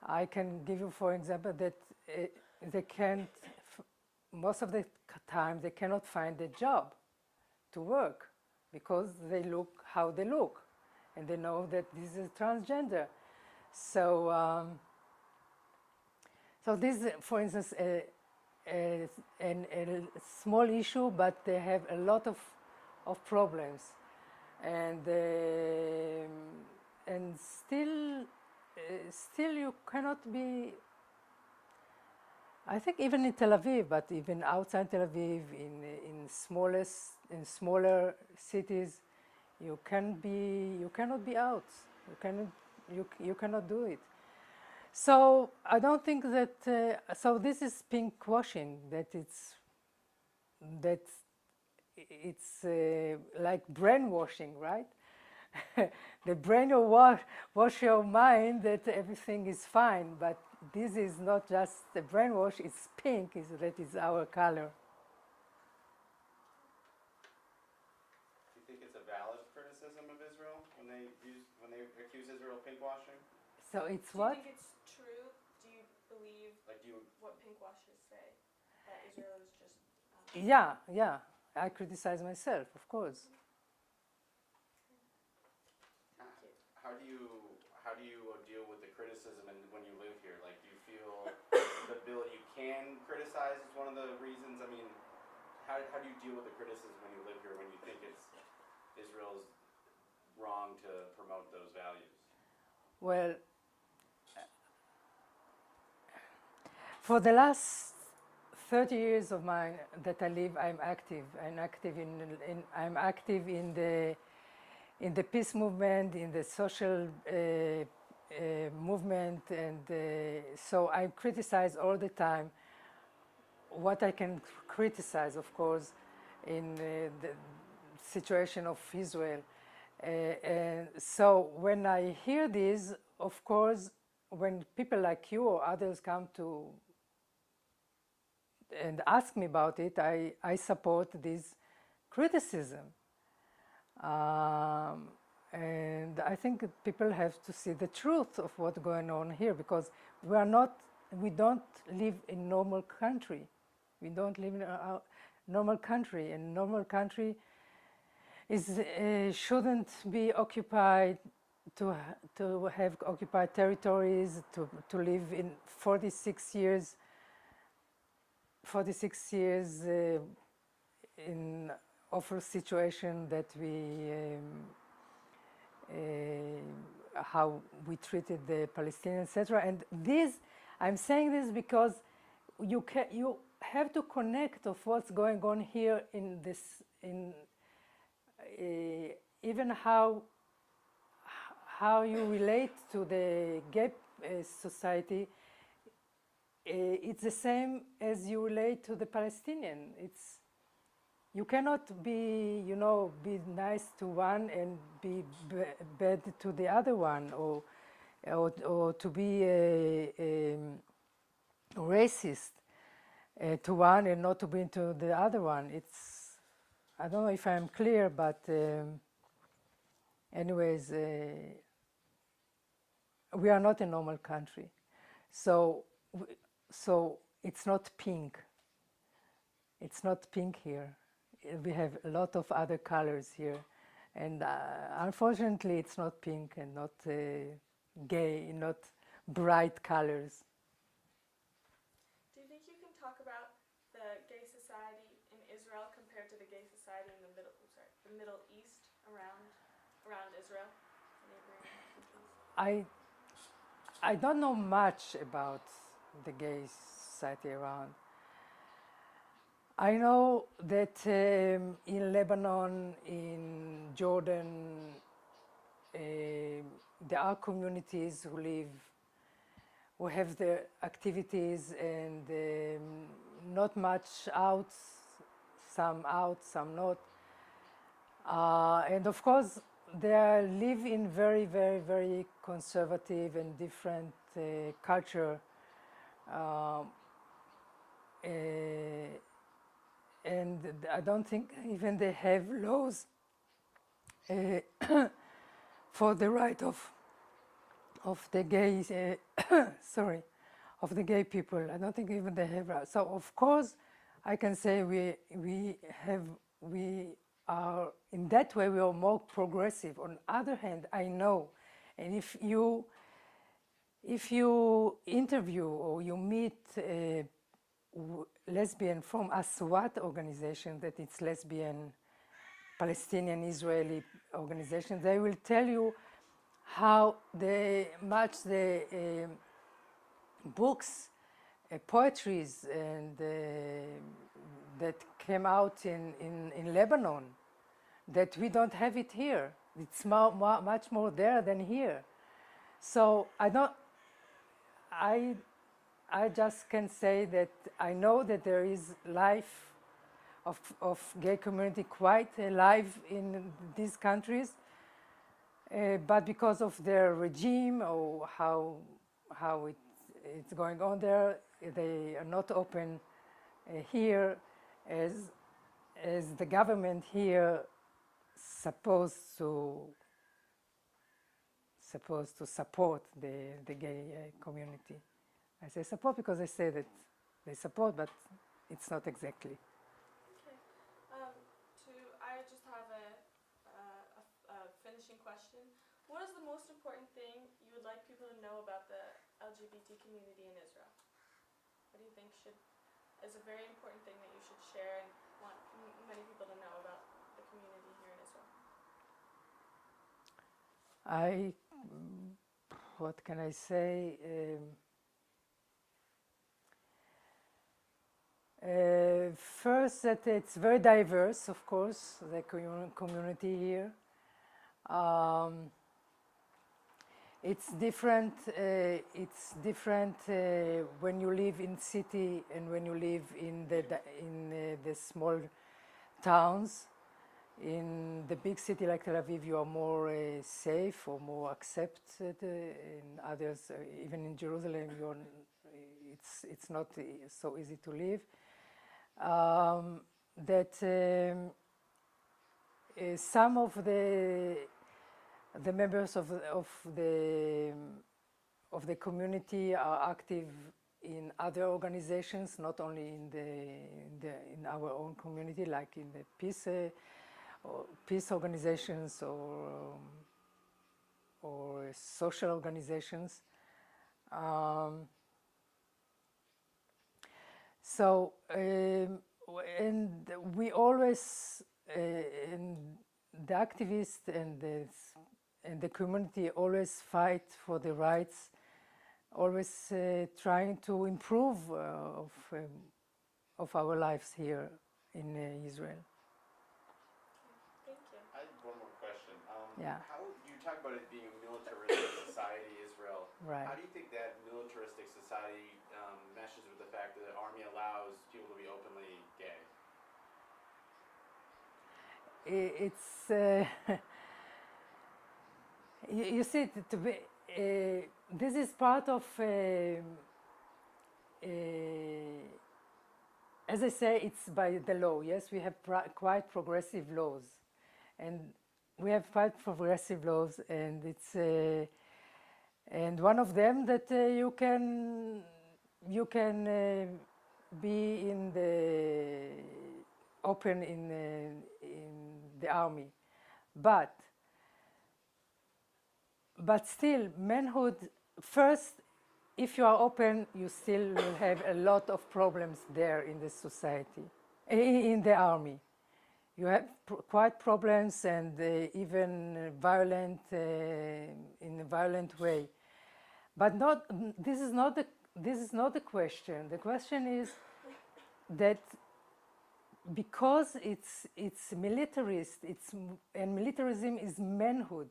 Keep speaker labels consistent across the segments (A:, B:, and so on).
A: I can give you, for example, that they can't, most of the time, they cannot find a job to work because they look how they look, and they know that this is transgender. So, so this is, for instance, a small issue, but they have a lot of problems, and and still you cannot be. I think even in Tel Aviv, but even outside Tel Aviv, in smaller cities, you cannot be out. You cannot do it. So I don't think that. So this is pink washing. That it's like brainwashing, right? The brain will wash your mind that everything is fine, but this is not just a brainwash, it's pink, that is our color.
B: Do you think it's a valid criticism of Israel when they accuse Israel of pink washing?
A: So it's
C: Do
A: what?
C: you think it's true? Do you believe what pink washers say? That Israel is just...
A: Yeah, I criticize myself, of course.
B: How do you deal with the criticism and when you live here? Like, do you feel the ability you can criticize is one of the reasons? I mean, how do you deal with the criticism when you live here, when you think Israel's wrong to promote those values?
A: Well, for the last 30 years of mine that I live, I'm active. I'm active in the peace movement, in the social movement, and so I criticize all the time what I can criticize, of course, in the situation of Israel. And so when I hear this, of course, when people like you or others come to and ask me about it, I support this criticism. And I think people have to see the truth of what's going on here, because we don't live in normal country. We don't live in a normal country, and normal country shouldn't be occupied, to have occupied territories, to live in 46 years in awful situation that how we treated the Palestinians, etc. And I'm saying this because you have to connect of what's going on here even how you relate to the gay society. It's the same as you relate to the Palestinian. You cannot be nice to one and be bad to the other one, or to be a racist to one and not to be to the other one. I don't know if I'm clear, but anyways, we are not a normal country, so it's not pink. It's not pink here. We have a lot of other colors here, and unfortunately it's not pink and not gay, not bright colors.
C: Do you think you can talk about the gay society in Israel compared to the gay society in the Middle East around Israel, neighboring countries?
A: I don't know much about the gay society around. I know that in Lebanon, in Jordan, there are communities who have their activities, and not much out, some not. And of course, they live in very, very, very conservative and different culture. And I don't think even they have laws for the right of of the gay, sorry, of the gay people. I don't think even they have rights. So of course, I can say we are in that way we are more progressive. On the other hand, I know, and if you interview or you meet a lesbian from Aswat organization, that it's lesbian Palestinian Israeli organization, they will tell you how much the books, poetries, and that came out in Lebanon, that we don't have it here. It's much more there than here. So I just can say that I know that there is life of gay community quite alive in these countries, but because of their regime or how it's going on there, they are not open here as the government here supposed to support the gay community. I say support because I say that they support, but it's not exactly.
C: Okay. I just have a finishing question. What is the most important thing you would like people to know about the LGBT community in Israel? What do you think is a very important thing that you should share and want many people to know about the community here in Israel?
A: What can I say? First, that it's very diverse, of course, the community here. It's different. When you live in city and when you live in the small towns. In the big city like Tel Aviv, you are more safe or more accepted. In others, even in Jerusalem, it's not so easy to live. Some of the members of the community are active in other organizations, not only in our own community, like in the peace organizations or social organizations. And we always, and the activists and the community always fight for the rights, always trying to improve of our lives here in Israel.
C: Thank you.
B: I have one more question.
A: Yeah.
B: How you talk about it being a militaristic society, Israel?
A: Right.
B: How do you think that militaristic society meshes with the fact that the army allows people to be openly gay?
A: It's you see, this is part of. As I say, it's by the law. Yes, we have quite progressive laws, and we have quite progressive laws, and it's and one of them that you can be in the open in the army, but still manhood first. If you are open, you still will have a lot of problems there in the society, in the army. You have quite problems and even violent in a violent way. But this is not the question. The question is that because it's militarist, and militarism is manhood.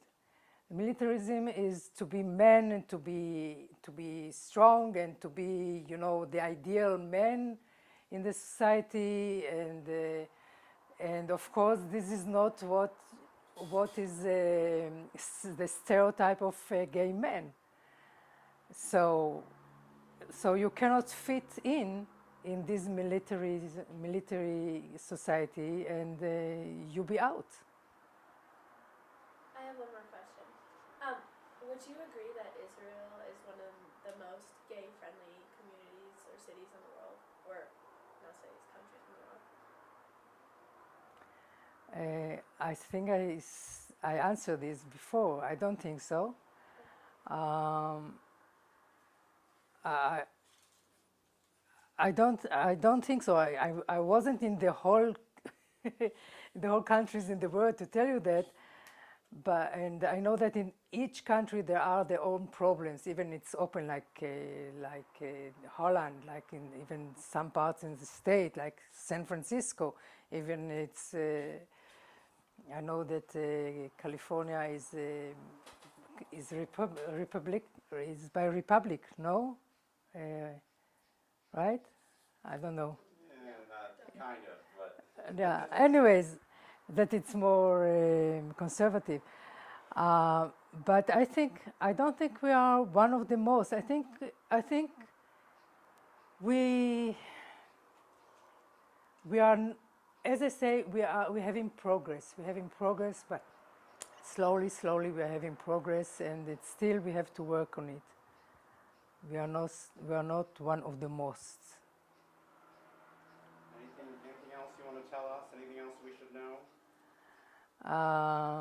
A: Militarism is to be man and to be strong and to be, the ideal man in the society, and of course this is not what is the stereotype of a gay man. So you cannot fit in this military society, and you be out.
D: I have one more question. Would you agree that Israel
C: cities in the world, or not cities, countries in the world?
A: I think I answered this before. I don't think so. I, I don't think so. I wasn't in the whole the whole countries in the world to tell you that, and I know that in each country there are their own problems. Even it's open like Holland, like in even some parts in the state, like San Francisco. Even it's I know that California is republic is by republic. No, right? I don't know.
B: Yeah, not kind of, but
A: Yeah. Anyways, that it's more conservative. But I don't think we are one of the most. I think we are, as I say, we having progress. We having progress, but slowly we are having progress, and it's still we have to work on it. We are not one of the most.
B: anything else you want to tell us? Anything else we should know?
A: Uh,